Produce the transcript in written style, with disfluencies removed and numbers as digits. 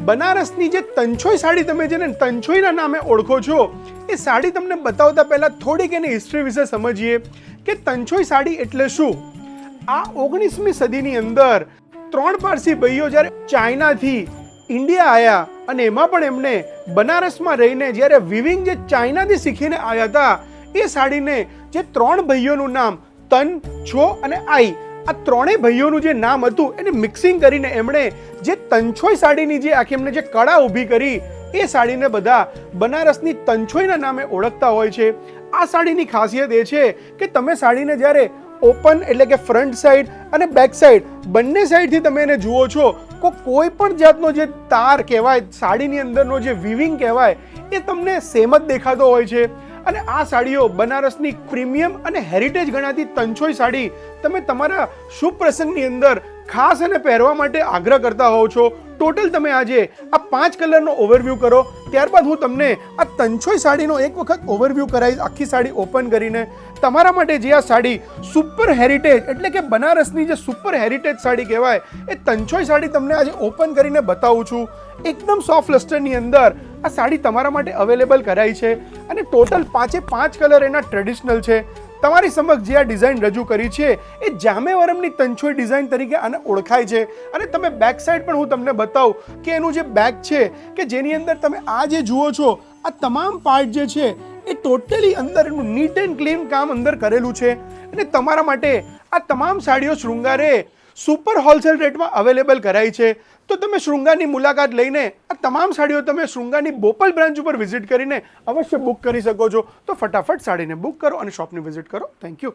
બનારસની જે તંછોઈ સાડી તમે જેને તંછોઈના નામે ઓળખો છો, એ સાડી તમને બતાવતા પહેલાં થોડીક એની હિસ્ટ્રી વિશે સમજીએ કે તંછોઈ સાડી એટલે શું. આ 19મી સદીની અંદર 3 પારસી ભાઈઓ જ્યારે ચાઇનાથી ઇન્ડિયા આવ્યા અને એમાં પણ એમને બનારસમાં રહીને જ્યારે વિવિંગ જે ચાઇનાથી શીખીને આવ્યા હતા, એ સાડીને જે 3 ભાઈઓનું નામ તન, છો અને આઈ, આ 3 ભાઈઓનું જે નામ હતું એને મિક્સિંગ કરીને એમણે જે તંછોઈ સાડીની જે આખી એમને જે કળા ઊભી કરી, એ સાડીને બધા બનારસની તંછોઈના નામે ઓળખતા હોય છે. આ સાડીની ખાસિયત એ છે કે તમે સાડીને જ્યારે ઓપન એટલે કે ફ્રન્ટ સાઈડ અને બેક સાઈડ બંને સાઈડથી તમે એને જુઓ છો, કોઈ પણ જાતનો જે તાર કહેવાય, સાડીની અંદરનો જે વિવિંગ કહેવાય, એ તમને સેમ જ દેખાતો હોય છે. અને આ સાડીઓ બનારસની પ્રીમિયમ અને હેરિટેજ ગણાતી તંછોઈ સાડી તમે તમારા શુભ પ્રસંગની અંદર ખાસ એને પહેરવા માટે આગ્રહ કરતા હોવ છો. ટોટલ તમે આજે આ 5 કલરનો ઓવરવ્યૂ કરો, ત્યારબાદ હું તમને આ તંછોઈ સાડીનો એક વખત ઓવરવ્યૂ કરાવીશ આખી સાડી ઓપન કરીને. તમારા માટે જે આ સાડી સુપર હેરિટેજ એટલે કે બનારસની જે સુપર હેરિટેજ સાડી કહેવાય, એ તંછોઈ સાડી તમને આજે ઓપન કરીને બતાવું છું. એકદમ સોફ્ટ લસ્ટરની અંદર આ સાડી તમારા માટે અવેલેબલ કરાઈ છે અને ટોટલ 5 કલર એના ટ્રેડિશનલ છે. તમારી સમક્ષ જે આ ડિઝાઇન રજૂ કરી છે એ જામેવરમની તંછોઈ ડિઝાઇન તરીકે આને ઓળખાય છે. અને તમે બેક સાઈડ પણ હું તમને બતાવું કે એનું જે બેક છે કે જેની અંદર તમે આ જે જુઓ છો, આ તમામ પાર્ટ જે છે એ ટોટલી અંદર એનું નીટ એન્ડ ક્લીન કામ અંદર કરેલું છે. અને તમારા માટે આ તમામ સાડીઓ શૃંગારે સુપર હોલસેલ રેટમાં અવેલેબલ કરાઈ છે. તો તમે શૃંગારની મુલાકાત લઈને આ તમામ સાડીઓ તમે શૃંગારની બોપલ બ્રાન્ચ ઉપર વિઝિટ કરીને અવશ્ય બુક કરી શકો છો. તો ફટાફટ સાડીને બુક કરો અને શોપની વિઝિટ કરો. Thank you.